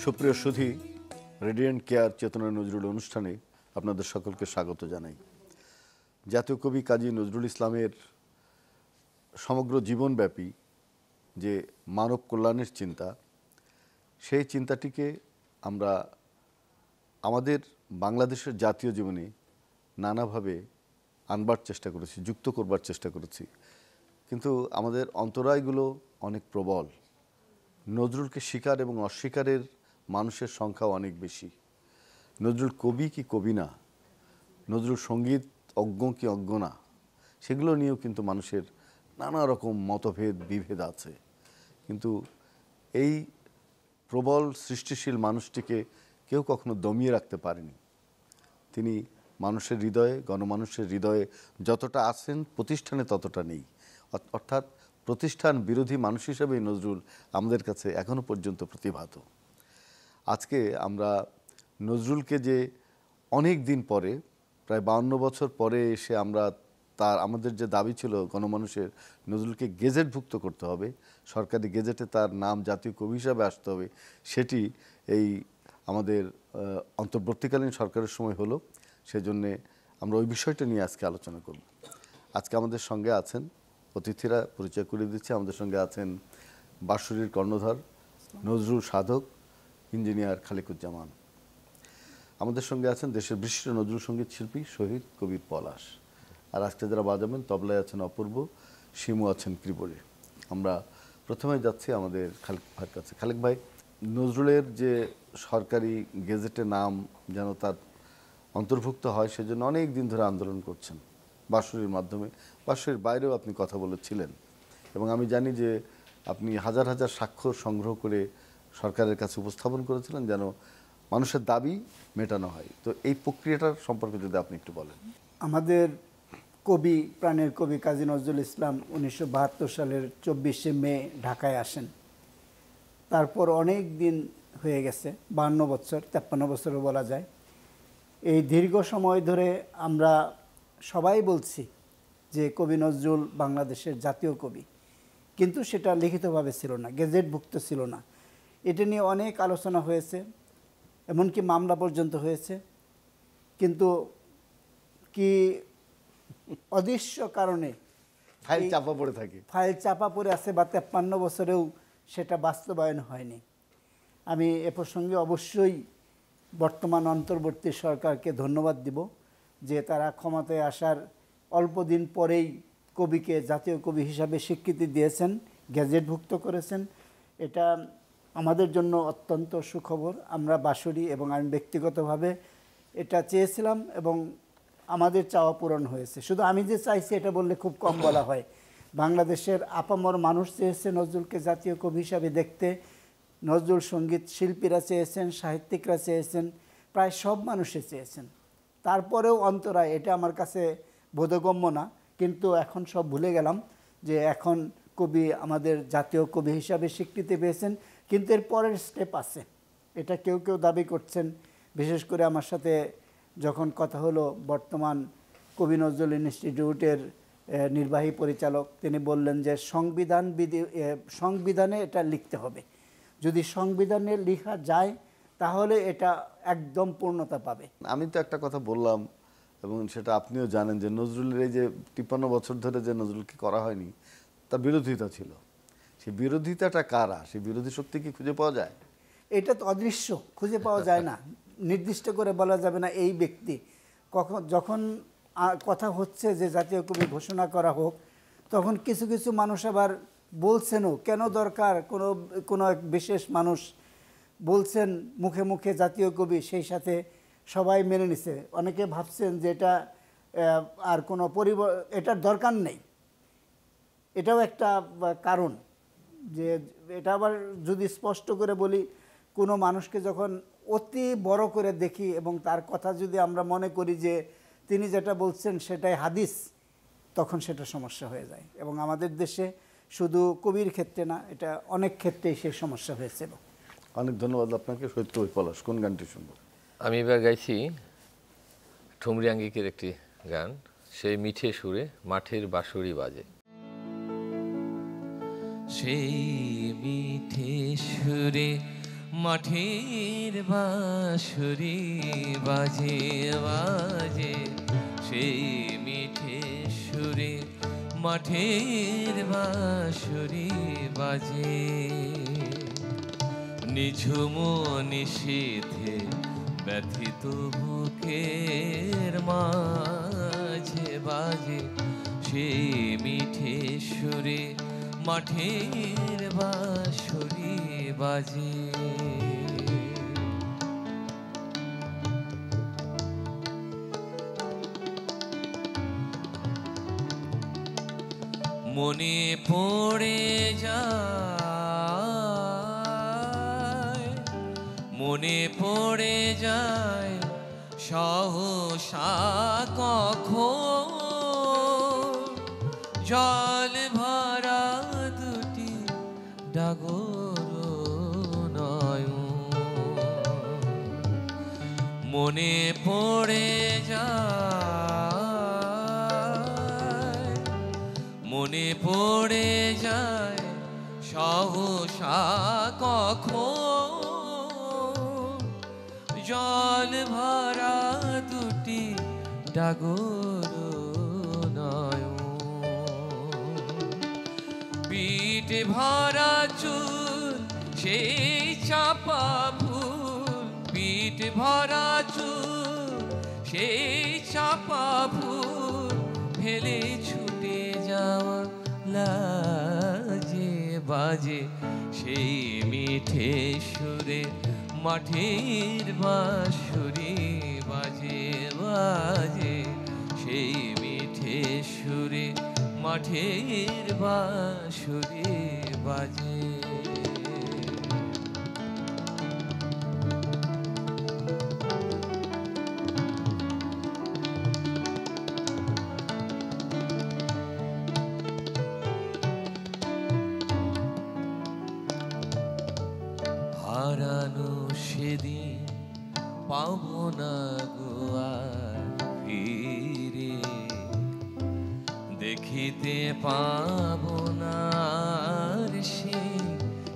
সুপ্রিয় সুধী, radiant care চেতনা নজরুল অনুষ্ঠানে আপনাদের সকলকে স্বাগত জানাই। জাতীয় কবি কাজী নজরুল ইসলামের সমগ্র জীবনব্যাপী যে মানব কল্যাণের চিন্তা, সেই চিন্তাটিকে আমরা আমাদের বাংলাদেশের জাতীয় জীবনে নানাভাবে আনবার চেষ্টা করেছি, যুক্ত করবার চেষ্টা করেছি। কিন্তু আমাদের অন্তরায়গুলো অনেক প্রবল। নজরুলকে স্বীকার এবং অস্বীকারের মানুষের সংখ্যাও অনেক বেশি। নজরুল কবি কি কবি না, নজরুল সঙ্গীত অজ্ঞ কি অজ্ঞ না, সেগুলো নিয়েও কিন্তু মানুষের নানা রকম মতভেদ বিভেদ আছে। কিন্তু এই প্রবল সৃষ্টিশীল মানুষটিকে কেউ কখনো দমিয়ে রাখতে পারেনি। তিনি মানুষের হৃদয়ে, গণমানুষের হৃদয়ে যতটা আছেন, প্রতিষ্ঠানে ততটা নেই। অর্থাৎ প্রতিষ্ঠান বিরোধী মানুষ হিসেবেই নজরুল আমাদের কাছে এখনও পর্যন্ত প্রতিভাত। আজকে আমরা নজরুলকে যে অনেক দিন পরে, প্রায় 52 বছর পরে এসে আমরা আমাদের যে দাবি ছিল গণমানুষের, নজরুলকে গেজেটভুক্ত করতে হবে, সরকারি গেজেটে তার নাম জাতীয় কবি হিসাবে আসতে হবে, সেটি এই আমাদের অন্তর্বর্তীকালীন সরকারের সময় হলো। সেজন্যে আমরা ওই বিষয়টা নিয়ে আজকে আলোচনা করব। আজকে আমাদের সঙ্গে আছেন অতিথিরা, পরিচয় করিয়ে দিচ্ছি। আমাদের সঙ্গে আছেন বাঁশরীর কর্ণধার, নজরুল সাধক, ইঞ্জিনিয়ার খালিকুজ্জামান। আমাদের সঙ্গে আছেন দেশের বিশিষ্ট নজরুল সঙ্গীত শিল্পী শহীদ কবির পলাশ। আর আজকে যারা বাজাবেন, তবলায় আছেন অপূর্ব, শিমু আছেন কিবোর্ডে। আমরা প্রথমে যাচ্ছি আমাদের খালেক ভাইয়ের কাছে। খালেক ভাই, নজরুলের যে সরকারি গেজেটে নাম যেন তার অন্তর্ভুক্ত হয়, সেজন্য অনেক দিন ধরে আন্দোলন করছেন বাঁশরীর মাধ্যমে। বাঁশরীর বাইরেও আপনি কথা বলেছিলেন এবং আমি জানি যে আপনি হাজার হাজার স্বাক্ষর সংগ্রহ করে সরকারের কাছে উপস্থাপন করেছিলেন যেন মানুষের দাবি মেটানো হয়। তো এই প্রক্রিয়াটার সম্পর্কে যদি আপনি একটু বলেন। আমাদের কবি, প্রাণের কবি কাজী নজরুল ইসলাম 1972 সালের 24শে মে ঢাকায় আসেন। তারপর অনেক দিন হয়ে গেছে, 52 বছর, 53 বছরও বলা যায়। এই দীর্ঘ সময় ধরে আমরা সবাই বলছি যে কবি নজরুল বাংলাদেশের জাতীয় কবি, কিন্তু সেটা লিখিতভাবে ছিল না, গেজেটভুক্ত ছিল না। এটা নিয়ে অনেক আলোচনা হয়েছে, এমনকি মামলা পর্যন্ত হয়েছে। কিন্তু কি অদৃশ্য কারণে ফাইল চাপা পড়ে থাকে, ফাইল চাপা পড়ে আছে, বা 53 বছরেও সেটা বাস্তবায়ন হয়নি। আমি এ প্রসঙ্গে অবশ্যই বর্তমান অন্তর্বর্তী সরকারকে ধন্যবাদ দিব যে তারা ক্ষমতায় আসার অল্প দিন পরেই কবিকে জাতীয় কবি হিসাবে স্বীকৃতি দিয়েছেন, গেজেটভুক্ত করেছেন। এটা আমাদের জন্য অত্যন্ত সুখবর। আমরা বাঁশরী এবং আমি ব্যক্তিগতভাবে এটা চেয়েছিলাম এবং আমাদের চাওয়া পূরণ হয়েছে। শুধু আমি যে চাইছি এটা বললে খুব কম বলা হয়। বাংলাদেশের আপামর মানুষ চেয়েছে নজরুলকে জাতীয় কবি হিসাবে দেখতে, নজরুল সঙ্গীত শিল্পীরা চেয়েছেন, সাহিত্যিকরা চেয়েছেন, প্রায় সব মানুষে চেয়েছেন। তারপরেও অন্তরায়, এটা আমার কাছে বোধগম্য না, কিন্তু এখন সব ভুলে গেলাম যে এখন কবি আমাদের জাতীয় কবি হিসাবে স্বীকৃতি পেয়েছেন। কিন্তু এর পরের স্টেপ আছে, এটা কেউ কেউ দাবি করছেন। বিশেষ করে আমার সাথে যখন কথা হলো বর্তমান কবি নজরুল ইনস্টিটিউটের নির্বাহী পরিচালক, তিনি বললেন যে সংবিধানে এটা লিখতে হবে। যদি সংবিধানে লেখা যায় তাহলে এটা একদম পূর্ণতা পাবে। আমি তো একটা কথা বললাম এবং সেটা আপনিও জানেন যে নজরুলের এই যে 53 বছর ধরে যে নজরুলকে করা হয়নি, তার বিরোধিতা ছিল। সেই বিরোধিতাটা কারা, সেই বিরোধী শক্তি কি খুঁজে পাওয়া যায়? এটা তো অদৃশ্য, খুঁজে পাওয়া যায় না, নির্দিষ্ট করে বলা যাবে না এই ব্যক্তি। যখন কথা হচ্ছে যে জাতীয় কবি ঘোষণা করা হোক, তখন কিছু কিছু মানুষ আবার বলছেনও কেন দরকার, কোনো এক বিশেষ মানুষ বলছেন মুখে মুখে জাতীয় কবি, সেই সাথে সবাই মেনে নিছে। অনেকে ভাবছেন যে এটা আর কোনো এটার দরকার নেই। এটাও একটা কারণ যে এটা আবার যদি স্পষ্ট করে বলি, কোনো মানুষকে যখন অতি বড় করে দেখি এবং তার কথা যদি আমরা মনে করি যে তিনি যেটা বলছেন সেটাই হাদিস, তখন সেটা সমস্যা হয়ে যায়। এবং আমাদের দেশে শুধু কবির ক্ষেত্রে না, এটা অনেক ক্ষেত্রেই সেই সমস্যা হয়েছিল। অনেক ধন্যবাদ আপনাকে। শহীদ কবি পলাশ, কোন গানটি শুনবো? আমি এবার গাইছি ঠুমরি আঙ্গিকের একটি গান, সেই মিঠে সুরে মাঠের বাঁশরি বাজে। সেই মিঠে সুরে মাঠের বাঁশরি বাজে বাজে সেই মিঠে সুরে মাঠের বাঁশরি বাজে নিঝুম নিশীথে ব্যথিত বুকের মাঝে বাজে সেই মিঠে সুরে মাঠের বাঁশরি বাজে মনে পড়ে যায় মনে পড়ে যায় সহসা কখন জল ভরা দুটি ডাগর নয়ন মনে পড়ে যায় মনে পড়ে যায় সহসা কখন জল ভরা দুটি ডাগর নয়ন পিঠ ভরা চুল সেই চাপা ফুল পিঠ ভরা চুল সেই চাপা ফুল ফেলে ছুটে যাওয়া লাজে বাজে সেই মিঠে সুরে মাঠের বাঁশরি বাজে বাজে সেই মিঠে সুরে মাঠের বাঁশরি বাজে হারানো সেদিন পাবো না গো আর ফিরে দেখিতে পাবো না আর সে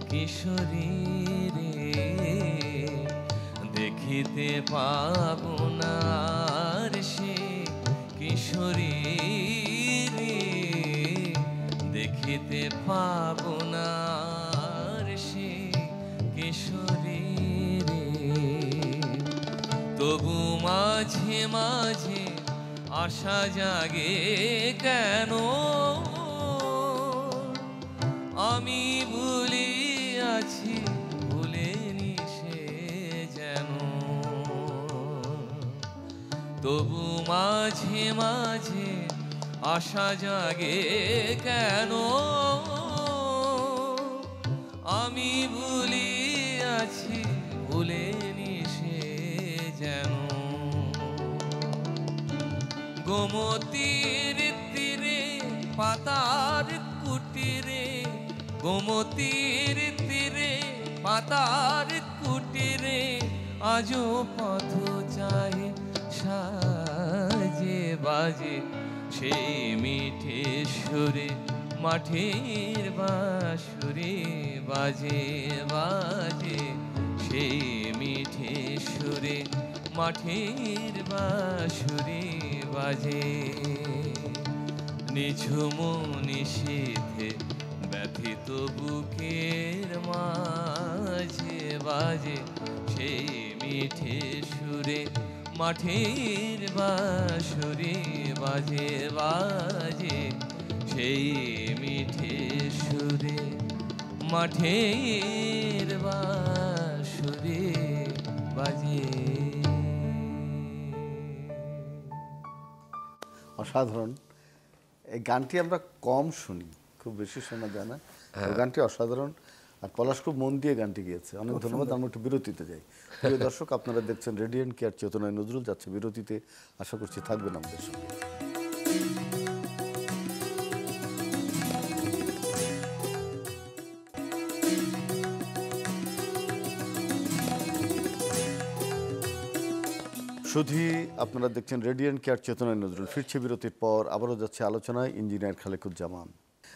কিশোরী রে দেখিতে পাবো না আর সে কিশোরী রে দেখিতে পাবো না আর সে কিশোরী রে তবু মাঝে মাঝে আশা জাগে কেন আমি ভুলে আছি ভুলেনি সে যেন তবু মাঝে মাঝে আশা জাগে কেন আমি ভুলে আছি ভুলেনি সে যেন গোমতীর তীরে পাতার কুটিরে গোমতীর তীরে পাতার কুটিরে আজও পথ চাই সাজে বাজে সেই মিঠে সুরে মাঠের বাঁশরি বাজে বাজে সেই মিঠে সুরে মাঠের বাঁশরি বাজে নিঝুম নিশীথে ব্যথিত বুকের মাঝে বাজে সেই মিঠে সুরে মাঠের বাঁশরি বাজে বাজে সেই মিঠে সুরে মাঠের বাঁশরি বাজে অসাধারণ এই গানটি আমরা কম শুনি খুব বেশি শোনা যায় না এই গানটি অসাধারণ আর পলাশ খুব মন দিয়ে গানটি গিয়েছে অনেক ধন্যবাদ আমরা একটু বিরতিতে যাই প্রিয় দর্শক আপনারা দেখছেন রেডিয়েন্ট কেয়ার চেতনায় নজরুল যাচ্ছে বিরতিতে আশা করছি থাকবেন আমাদের সঙ্গে শুধু আপনারা দেখছেন রেডিয়েন্ট কেয়ার চেতনায় নজরুল ফিরছে বিরতির পর আবারও যাচ্ছে আলোচনায় ইঞ্জিনিয়ার খালেকুজ্জামান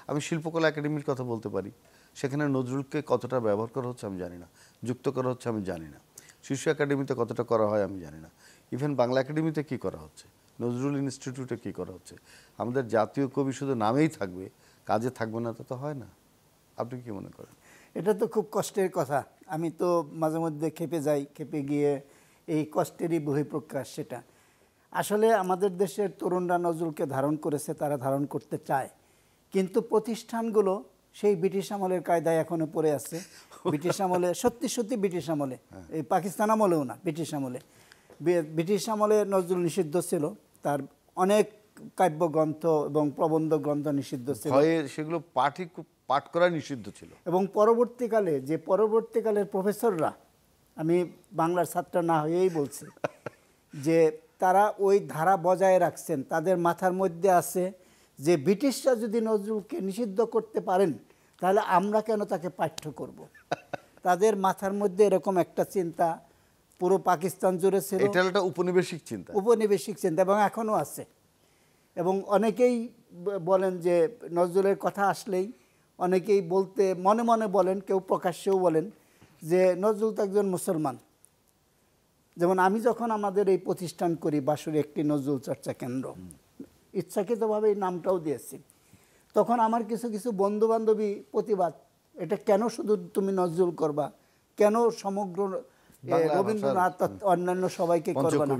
আমি শিল্পকলা একাডেমির কথা বলতে পারি সেখানে নজরুলকে কতটা ব্যবহার করা হচ্ছে আমি জানি না, যুক্ত করা হচ্ছে আমি জানি না, শিশু একাডেমিতে কতটা করা হয় আমি জানি না, ইভেন বাংলা একাডেমিতে কী করা হচ্ছে, নজরুল ইনস্টিটিউটে কী করা হচ্ছে। আমাদের জাতীয় কবি শুধু নামেই থাকবে, কাজে থাকবে না, তা তো হয় না। আপনি কি মনে করেন? এটা তো খুব কষ্টের কথা। আমি তো মাঝে মধ্যে খেপে যাই, খেপে গিয়ে এই কষ্টেরই বহিঃপ্রকাশ সেটা। আসলে আমাদের দেশের তরুণরা নজরুলকে ধারণ করেছে, তারা ধারণ করতে চায়, কিন্তু প্রতিষ্ঠানগুলো সেই ব্রিটিশ আমলের কায়দায় এখনো পড়ে আছে। ব্রিটিশ আমলে সত্যি সত্যি ব্রিটিশ আমলে, এই পাকিস্তান আমলেও না, ব্রিটিশ আমলে, ব্রিটিশ আমলে নজরুল নিষিদ্ধ ছিল, তার অনেক কাব্যগ্রন্থ এবং প্রবন্ধ গ্রন্থ নিষিদ্ধ ছিল, ভয়ে সেগুলো পাঠ করা নিষিদ্ধ ছিল। এবং পরবর্তীকালের প্রফেসররা, আমি বাংলার ছাত্র না হয়েই বলছি, যে তারা ওই ধারা বজায় রাখছেন। তাদের মাথার মধ্যে আছে যে ব্রিটিশরা যদি নজরুলকে নিষিদ্ধ করতে পারেন তাহলে আমরা কেন তাকে পাঠ্য করব। তাদের মাথার মধ্যে এরকম একটা চিন্তা পুরো পাকিস্তান জুড়ে ছিল। এটা একটা উপনিবেশিক চিন্তা, উপনিবেশিক চিন্তা, এবং এখনও আছে। এবং অনেকেই বলেন যে নজরুলের কথা আসলেই অনেকেই বলতে মনে মনে বলেন, কেউ প্রকাশ্যেও বলেন যে নজরুল তো একজন মুসলমান। যেমন আমি যখন আমাদের এই প্রতিষ্ঠান করি, বাঁশুড়ি একটি নজরুল চর্চা কেন্দ্র, ইচ্ছাকৃতভাবে এই নামটাও দিয়েছি, তখন আমার কিছু কিছু বন্ধু বান্ধবী প্রতিবাদ, এটা কেন শুধু তুমি নজরুল করবা, কেন সমগ্র রবীন্দ্রনাথ অন্যান্য সবাইকে করবা না।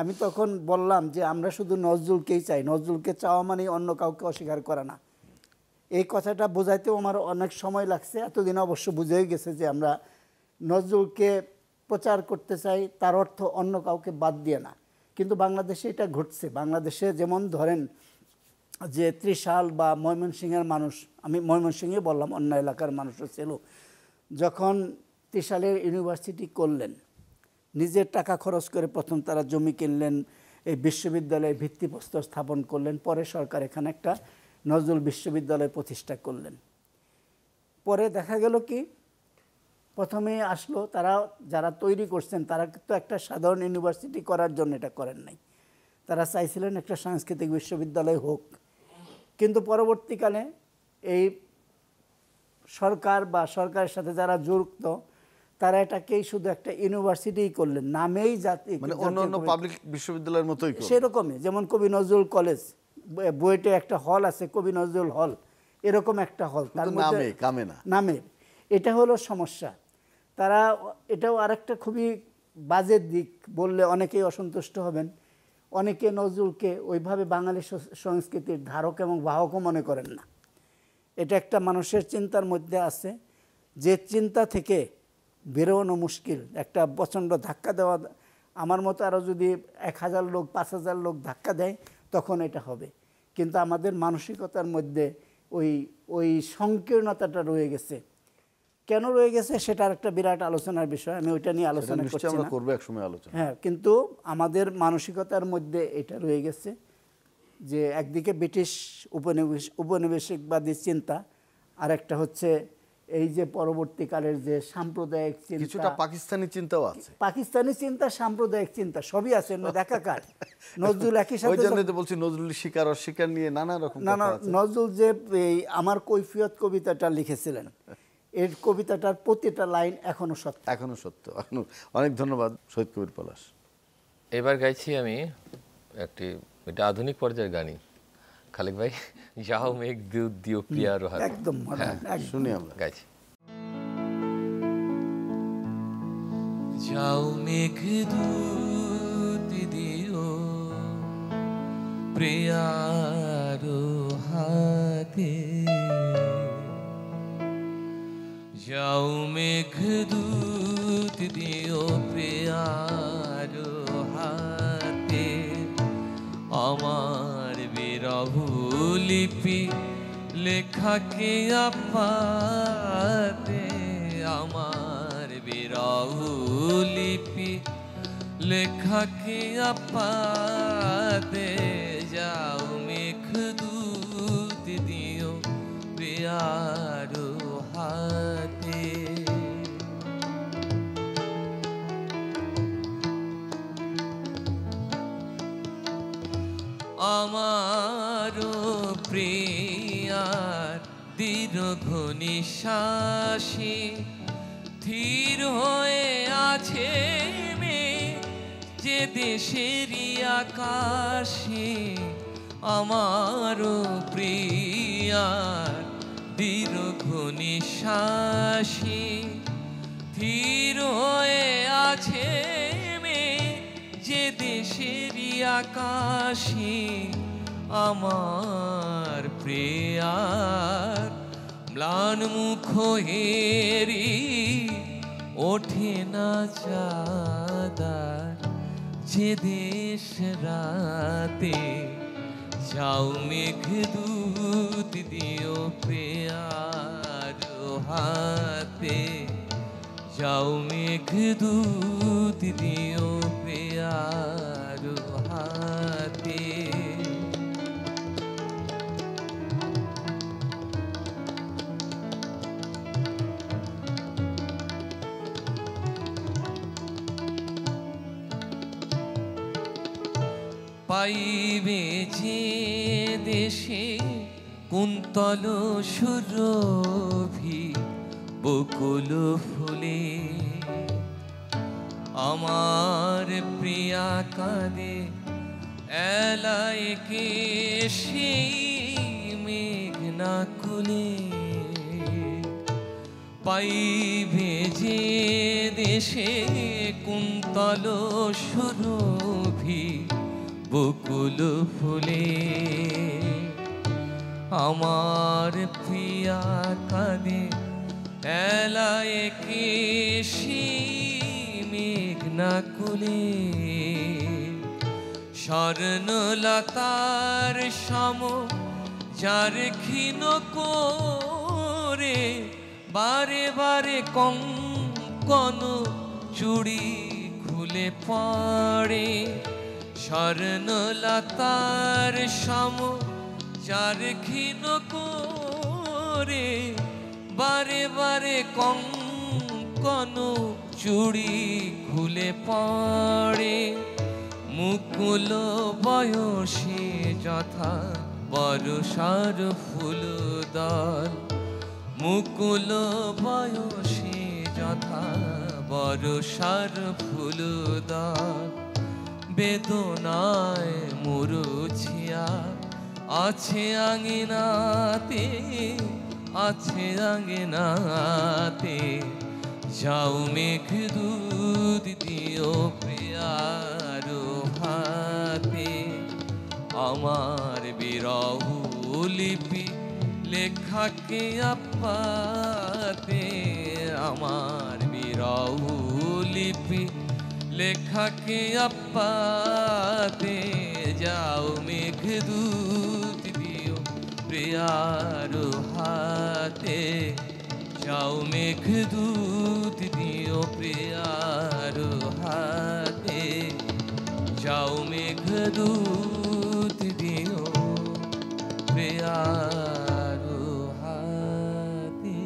আমি তখন বললাম যে আমরা শুধু নজরুলকেই চাই, নজরুলকে চাওয়া মানে অন্য কাউকে অস্বীকার করা না। এই কথাটা বোঝাইতেও আমার অনেক সময় লাগছে। এতদিন অবশ্য বুঝেই গেছে যে আমরা নজরুলকে প্রচার করতে চাই, তার অর্থ অন্য কাউকে বাদ দিয়ে না। কিন্তু বাংলাদেশে এটা ঘটছে। বাংলাদেশে যেমন ধরেন যে ত্রিশাল বা ময়মনসিংহের মানুষ, আমি ময়মনসিংহে বললাম, অন্য এলাকার মানুষও ছিল, যখন ত্রিশালের ইউনিভার্সিটি করলেন, নিজের টাকা খরচ করে প্রথম তারা জমি কিনলেন, এই বিশ্ববিদ্যালয়ে ভিত্তিপ্রস্তর স্থাপন করলেন, পরে সরকার এখানে একটা নজরুল বিশ্ববিদ্যালয় প্রতিষ্ঠা করলেন। পরে দেখা গেল কি, প্রথমে আসলো তারা যারা তৈরি করছেন তারা তো একটা সাধারণ ইউনিভার্সিটি করার জন্য এটা করেন নাই, তারা চাইছিলেন একটা সাংস্কৃতিক বিশ্ববিদ্যালয় হোক। কিন্তু পরবর্তীকালে এই সরকার বা সরকারের সাথে যারা যুক্ত তারা এটাকেই শুধু একটা ইউনিভার্সিটিই করলেন, নামেই জাতীয়, মানে অন্যান্য পাবলিক বিশ্ববিদ্যালয়ের মতোই সেরকমই। যেমন কবি নজরুল কলেজ, বুয়েটে একটা হল আছে কবি নজরুল হল, এরকম একটা হল, তার মধ্যে নামের। এটা হলো সমস্যা। তারা এটাও আরেকটা খুবই বাজে দিক, বললে অনেকেই অসন্তুষ্ট হবেন, অনেকে নজরুলকে ওইভাবে বাঙালি সংস্কৃতির ধারক এবং বাহকও মনে করেন না। এটা একটা মানুষের চিন্তার মধ্যে আছে, যে চিন্তা থেকে বেরোনো মুশকিল। একটা প্রচণ্ড ধাক্কা দেওয়া, আমার মতো আরও যদি 1000 লোক 5000 লোক ধাক্কা দেয় তখন এটা হবে। কিন্তু আমাদের মানসিকতার মধ্যে ওই সংকীর্ণতাটা রয়ে গেছে। কেন রয়ে গেছে সেটার একটা বিরাট আলোচনার বিষয়, আমি ওইটা নিয়ে আলোচনা করছি না, করব এক সময় আলোচনা। হ্যাঁ, কিন্তু আমাদের মানসিকতার মধ্যে এটা রয়ে গেছে যে একদিকে ব্রিটিশ উপনিবেশিকবাদী চিন্তা, আর একটা হচ্ছে এই যে পরবর্তীকালের যে সাম্প্রদায়িক চিন্তা, কিছুটা পাকিস্তানি চিন্তাও আছে। পাকিস্তানি চিন্তা, সাম্প্রদায়িক চিন্তা সবই আছে একাকার। নজরুল একই সাথে, ওই জন্যই তো বলছি নজরুল শিকার অস্বীকার নিয়ে নানা রকম কথা আছে। নজরুল যে এই আমার কৈফিয়ত কবিতাটা লিখেছিলেন, এর কবিতাটার প্রতিটা লাইন এখনো সত্য, এখনো সত্য। অনেক ধন্যবাদ শহীদ কবির পলাশ। এবার গাইছি আমি এটা আধুনিক পর্যায়ের গানই। খালেক ভাই, যাও মেঘ দুধ দিও প্রিয়ার হাতে, একদম শুনি আমরা, গাইছি। যাও মেঘ দুধ দিও প্রিয়ার হাতে, যাও মেঘ দুধ দিও প্রিয়ার হাতে, আমার বিরহ লিপি লেখাকে আপাতে, আমার বিরহ লিপি লেখাকে আপাতে, যাও মেঘ দুধ দিও প্রিয়ার হাতে। আমার প্রিয়ার দীর্ঘ নিঃশ্বাসে ধীর হয়ে আছে মেঘ, যে দেশেরই আকাশে আমারও প্রিয়ার দীর্ঘ নিঃশ্বাসে ধীর হয়ে আছে মেঘ, যে দেশেরই আকাশে আমার প্রিয়ার ম্লান মুখ হেরি ওঠে না চাঁদার, যে দেশ রাতে যাও মেঘদূত দিও প্রিয়ার হাতে, যাও মেঘদূত দিও প্রিয়ার হাতে। পাইবে যে দেশে কুন্তল সুরভি বকুল ফুলে, আমার প্রিয়া কাঁদে এলায় কে সেই মেঘনা কুলে। পাইবে যে দেশে কুন্তল সুরভি বকুল ফুলে, আমার প্রিয়া কাঁদে এলায় কে সেই মেঘনা কুলে। স্বর্ণলতার সম যার ক্ষীণ করে বারে বারে কঙ্কন চুড়ি খুলে পড়ে। স্বর্ণলতার সম যার ক্ষীণ করে বারে বারে কঙ্কন চুড়ি খুলে পড়ে। মুকুল বয়সে যথা বর্ষার ফুল দল, মুকুল বয়সে যথা বর্ষার ফুল দল, বেদনায় মুরুছিয়া আছে আঙিনাতে, আছে আঙিনাতে। যাও মেঘদূত দিও প্রিয়ার হাতে, আমার বিরহ লিপি লেখাকে আপাতে, আমার বিরহ লিপি লেখাকে আপাতে। যাও মেঘদূত দিও প্রিয়ার হাতে, যাও মেঘদূত দিও প্রিয়ার হাতে, যাও মেঘদূত দিও প্রিয়ার হাতে।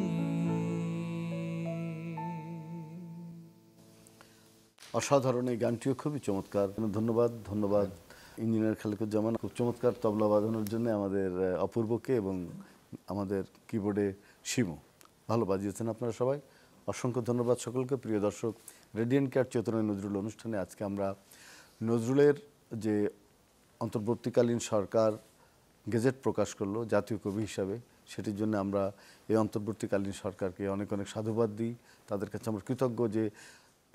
অসাধারণ এই গানটিও খুবই চমৎকার। ধন্যবাদ ধন্যবাদ ইঞ্জিনিয়ার খালেকুজ্জামান, খুব চমৎকার তবলা বাজানোর জন্য আমাদের অপূর্বকে এবং আমাদের কিবোর্ডে শিমু। ভালো বাজিয়েছেন আপনারা সবাই, অসংখ্য ধন্যবাদ সকলকে। প্রিয় দর্শক, রেডিয়েন্ট কেয়ার চেতনায় নজরুল অনুষ্ঠানে আজকে আমরা নজরুলের যে অন্তর্বর্তীকালীন সরকার গেজেট প্রকাশ করলো জাতীয় কবি হিসাবে, সেটির জন্য আমরা এই অন্তর্বর্তীকালীন সরকারকে অনেক অনেক সাধুবাদ দিই। তাদের কাছে আমরা কৃতজ্ঞ যে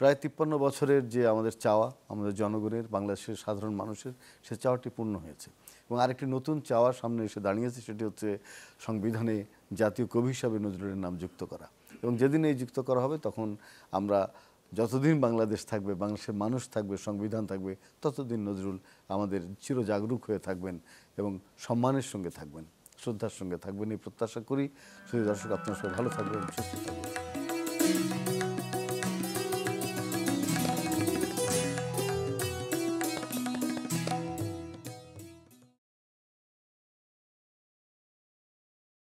প্রায় 53 বছরের যে আমাদের চাওয়া, আমাদের জনগণের, বাংলাদেশের সাধারণ মানুষের, সে চাওয়াটি পূর্ণ হয়েছে। এবং আরেকটি নতুন চাওয়া সামনে এসে দাঁড়িয়েছে, সেটি হচ্ছে সংবিধানে জাতীয় কবি হিসাবে নজরুলের নাম যুক্ত করা। এবং যেদিন এই যুক্ত করা হবে, তখন আমরা যতদিন বাংলাদেশ থাকবে, বাংলাদেশের মানুষ থাকবে, সংবিধান থাকবে, ততদিন নজরুল আমাদের চিরজাগরুক হয়ে থাকবেন এবং সম্মানের সঙ্গে থাকবেন, শ্রদ্ধার সঙ্গে থাকবেন, এই প্রত্যাশা করি। শুধু দর্শক, আপনার সবাই ভালো থাকবেন, সুস্থ থাকবেন।